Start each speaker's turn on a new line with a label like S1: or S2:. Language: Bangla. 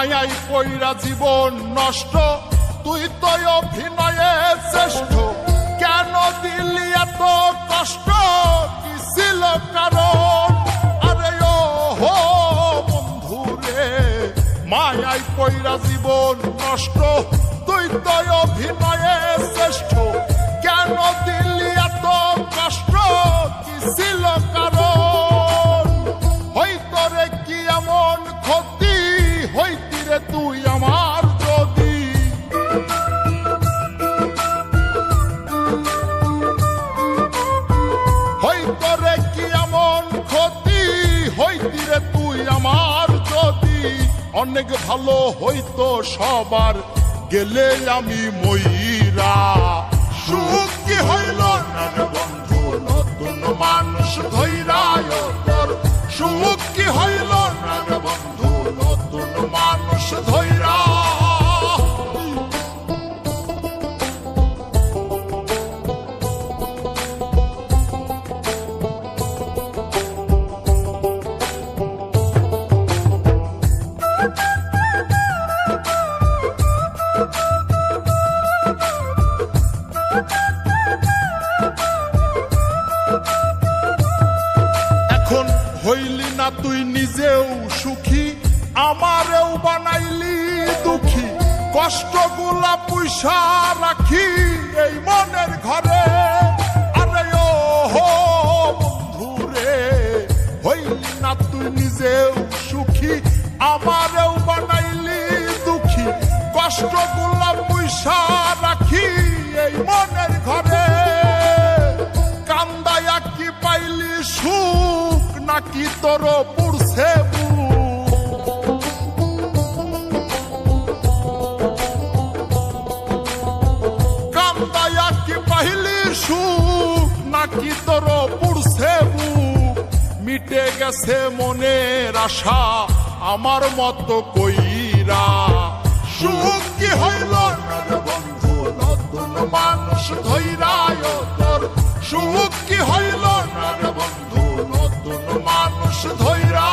S1: মায়াই কইরা জীবন নষ্ট, তুই তো অভিনয়ে শ্রেষ্ঠ। কেন দিলি এত কষ্ট, কি ছিল কারণ? আরে ও হো বন্ধু রে, মায়াই কইরা জীবন নষ্ট, তুই তো অভিনয়ে শ্রেষ্ঠ। কেন দিলি এত কষ্ট, কি ছিল কারণ? হইতো রে কি এমন ক্ষতি, হইতি রে তুই আমার যদি। হইতো রে কি এমন ক্ষতি, হইতি রে তুই আমার যদি। অনেক ভালো হইতো সবার, গেলে আমি ময়রা। সুখ কি হইল না রে বন্ধু, নতুন মানুষ ধৈরায় তোর। সুখ কি হইল না রে বন্ধু, নতুন মানুষ ধৈরা। এখন হইলি না তুই নিজেও সুখী, আমারেও বানাইলি দুঃখী। কষ্টগুলা পুইসা রাখি এই মনের ঘরে। আরে ও হো বন্ধু রে, হইলি না তুই নিজেও সুখী, আমারেও বানাইলি দুঃখী। কষ্টগুলা পুইসা রাখি এই মনের ঘরে। কান্দায়া কি পাইলি সুখ, নাকি তোর পুরছে বুক? কান্দায়া কি পাইলি সুখ, নাকি তোর পুরছে বুক? মিটে গেছে মনের আশা আমার মতো কইরা। সুখ কি হইল না রে বন্ধু, নতুন মানুষ ধৈরায় তোর। সুখ কি হইল না রে বন্ধু, নতুন মানুষ ধৈরা।